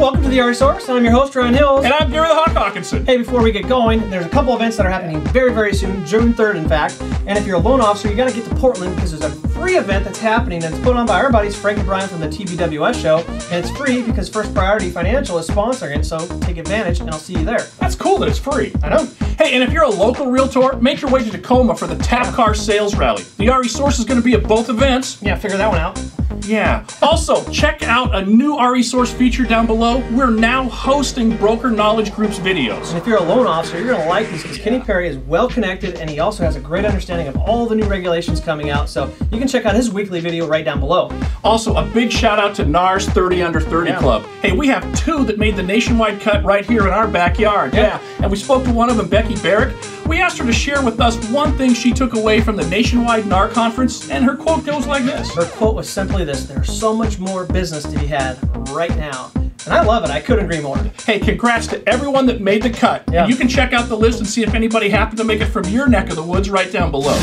welcome to the Resource. I'm your host, Ryan Hills. And I'm Gary the Hawk Hawkinson. Hey, before we get going, there's a couple events that are happening very, very soon, June 3rd, in fact. And if you're a loan officer, you got to get to Portland because there's a free event that's happening and it's put on by our buddies Frank and Brian from the TBWS show. And it's free because First Priority Financial is sponsoring it, so take advantage and I'll see you there. That's cool that it's free. I know. Hey, and if you're a local realtor, make your way to Tacoma for the Tap Car Sales Rally. The Resource is going to be at both events. Yeah, figure that one out. Yeah. Also, check out a new Resource feature down below. We're now hosting Broker Knowledge Group's videos. And if you're a loan officer, you're going to like these because Kenny Perry is well connected and he also has a great understanding of all the new regulations coming out. So you can check out his weekly video right down below. Also, a big shout out to NAR's 30 Under 30 Club. Hey, we have two that made the nationwide cut right here in our backyard. Yeah. And we spoke to one of them, Becky Barrick. We asked her to share with us one thing she took away from the nationwide NAR conference, and her quote goes like this. Her quote was simply this: there's so much more business to be had right now. And I love it. I couldn't agree more. Hey, congrats to everyone that made the cut. Yeah. And you can check out the list and see if anybody happened to make it from your neck of the woods right down below.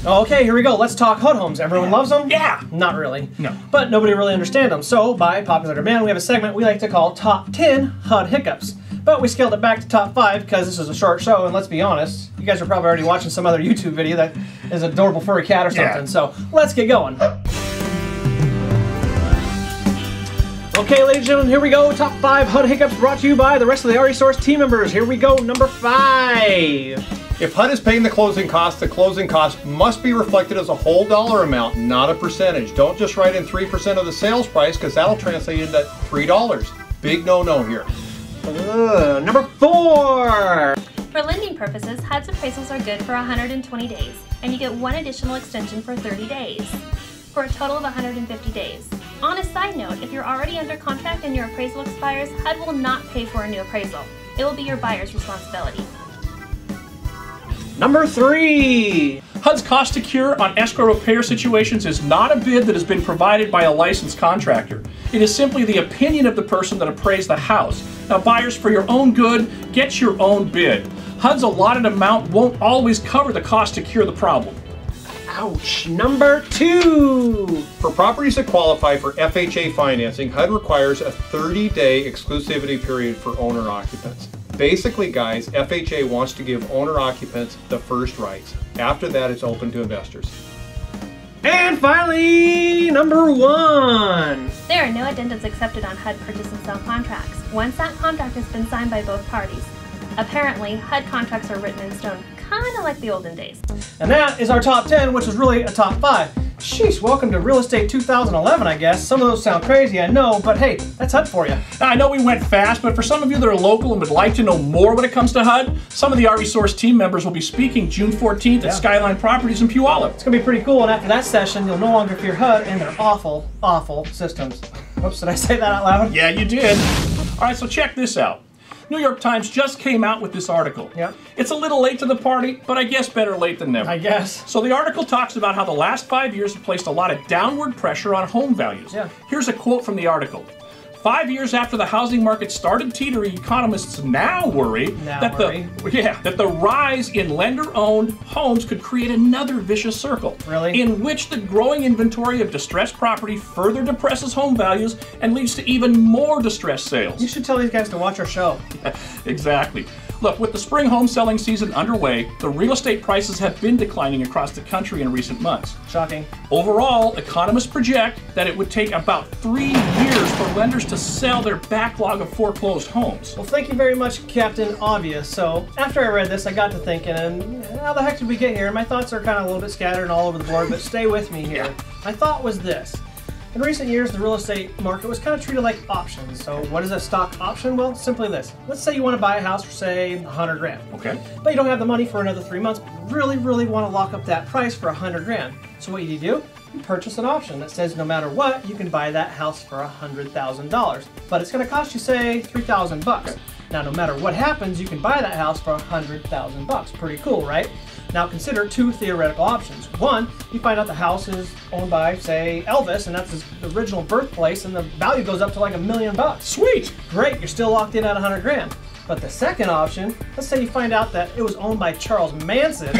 Okay, here we go. Let's talk HUD homes. Everyone loves them? Yeah. Not really. No. But nobody really understands them. So, by popular demand, we have a segment we like to call Top 10 HUD Hiccups. But we scaled it back to top 5 because this is a short show, and let's be honest, you guys are probably already watching some other YouTube video that is an adorable furry cat or something. Yeah. So, let's get going. Okay, ladies and gentlemen, here we go. Top 5 HUD Hiccups brought to you by the rest of the Resource team members. Here we go, number 5. If HUD is paying the closing cost must be reflected as a whole dollar amount, not a percentage. Don't just write in 3% of the sales price because that'll translate into $3. Big no-no here. Number 4. For lending purposes, HUD's appraisals are good for 120 days, and you get one additional extension for 30 days, for a total of 150 days. On a side note, if you're already under contract and your appraisal expires, HUD will not pay for a new appraisal. It will be your buyer's responsibility. Number 3. HUD's cost to cure on escrow repair situations is not a bid that has been provided by a licensed contractor. It is simply the opinion of the person that appraised the house. Now, buyers, for your own good, get your own bid. HUD's allotted amount won't always cover the cost to cure the problem. Ouch. Number 2. For properties that qualify for FHA financing, HUD requires a 30-day exclusivity period for owner occupants. Basically, guys, FHA wants to give owner occupants the first rights. After that, it's open to investors. And finally, number 1. There are no addendums accepted on HUD purchase and sale contracts once that contract has been signed by both parties. Apparently, HUD contracts are written in stone, kind of like the olden days. And that is our top 10, which is really a top 5. Sheesh, welcome to Real Estate 2011, I guess. Some of those sound crazy, I know, but hey, that's HUD for you. Now, I know we went fast, but for some of you that are local and would like to know more when it comes to HUD, some of the Resource team members will be speaking June 14th at Skyline Properties in Puyallup. It's going to be pretty cool, and after that session, you'll no longer fear HUD and their awful, awful systems. Oops, did I say that out loud? Yeah, you did. All right, so check this out. New York Times just came out with this article. Yep. It's a little late to the party, but I guess better late than never. I guess. So the article talks about how the last 5 years have placed a lot of downward pressure on home values. Yeah. Here's a quote from the article. 5 years after the housing market started teetering, economists now worry that the rise in lender-owned homes could create another vicious circle. Really? In which the growing inventory of distressed property further depresses home values and leads to even more distressed sales. You should tell these guys to watch our show. Exactly. Look, with the spring home selling season underway, the real estate prices have been declining across the country in recent months. Shocking. Overall, economists project that it would take about 3 years for lenders to sell their backlog of foreclosed homes. Well, thank you very much, Captain Obvious. So, after I read this, I got to thinking, and how the heck did we get here? My thoughts are kind of a little bit scattered and all over the board, but stay with me here. My thought was this. In recent years, the real estate market was kind of treated like options. So what is a stock option? Well, simply this. Let's say you want to buy a house for, say, 100 grand. Okay. But you don't have the money for another 3 months. Really, really want to lock up that price for 100 grand. So what you do? You purchase an option that says no matter what, you can buy that house for $100,000. But it's going to cost you, say, $3,000 bucks. Now, no matter what happens, you can buy that house for $100,000 bucks. Pretty cool, right? Now consider 2 theoretical options. One, you find out the house is owned by, say, Elvis, and that's his original birthplace, and the value goes up to like $1 million bucks. Sweet! Great, you're still locked in at 100 grand. But the second option, let's say you find out that it was owned by Charles Manson,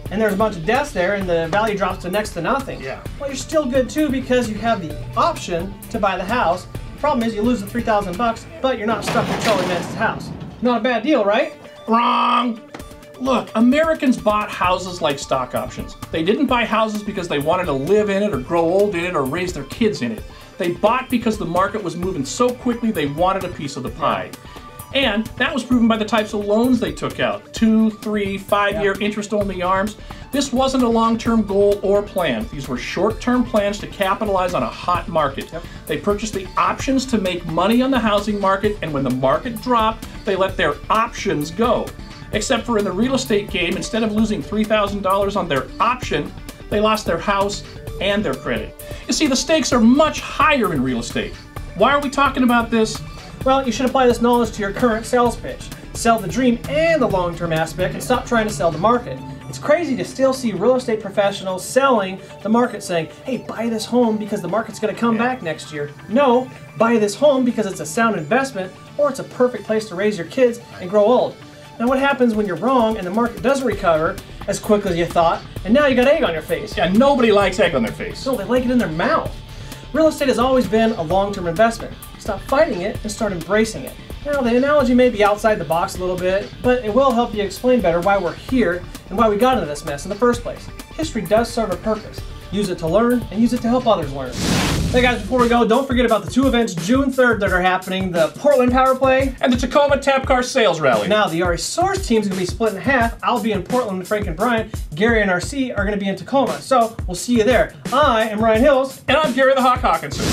and there's a bunch of deaths there, and the value drops to next to nothing. Yeah. Well, you're still good too because you have the option to buy the house, Problem is you lose the 3,000 bucks, but you're not stuck with Charlie Manson's house. Not a bad deal, right? Wrong! Look, Americans bought houses like stock options. They didn't buy houses because they wanted to live in it or grow old in it or raise their kids in it. They bought because the market was moving so quickly they wanted a piece of the pie. And that was proven by the types of loans they took out. 2, 3, 5-year interest-only ARMs. This wasn't a long-term goal or plan. These were short-term plans to capitalize on a hot market. They purchased the options to make money on the housing market, and when the market dropped, they let their options go. Except for in the real estate game, instead of losing $3,000 on their option, they lost their house and their credit. You see, the stakes are much higher in real estate. Why are we talking about this? Well, you should apply this knowledge to your current sales pitch. Sell the dream and the long-term aspect and stop trying to sell the market. It's crazy to still see real estate professionals selling the market saying, hey, buy this home because the market's going to come back next year. No, buy this home because it's a sound investment or it's a perfect place to raise your kids and grow old. Now what happens when you're wrong and the market doesn't recover as quickly as you thought and now you got egg on your face? Yeah, nobody likes egg on their face. No, they like it in their mouth. Real estate has always been a long-term investment. Stop fighting it and start embracing it. Now, the analogy may be outside the box a little bit, but it will help you explain better why we're here and why we got into this mess in the first place. History does serve a purpose. Use it to learn and use it to help others learn. Hey guys, before we go, don't forget about the 2 events June 3rd that are happening, the Portland Power Play and the Tacoma Tap Car Sales Rally. Now, the RE Source team is going to be split in half. I'll be in Portland with Frank and Brian. Gary and RC are going to be in Tacoma. So, we'll see you there. I am Ryan Hills. And I'm Gary the Hawk Hawkinson.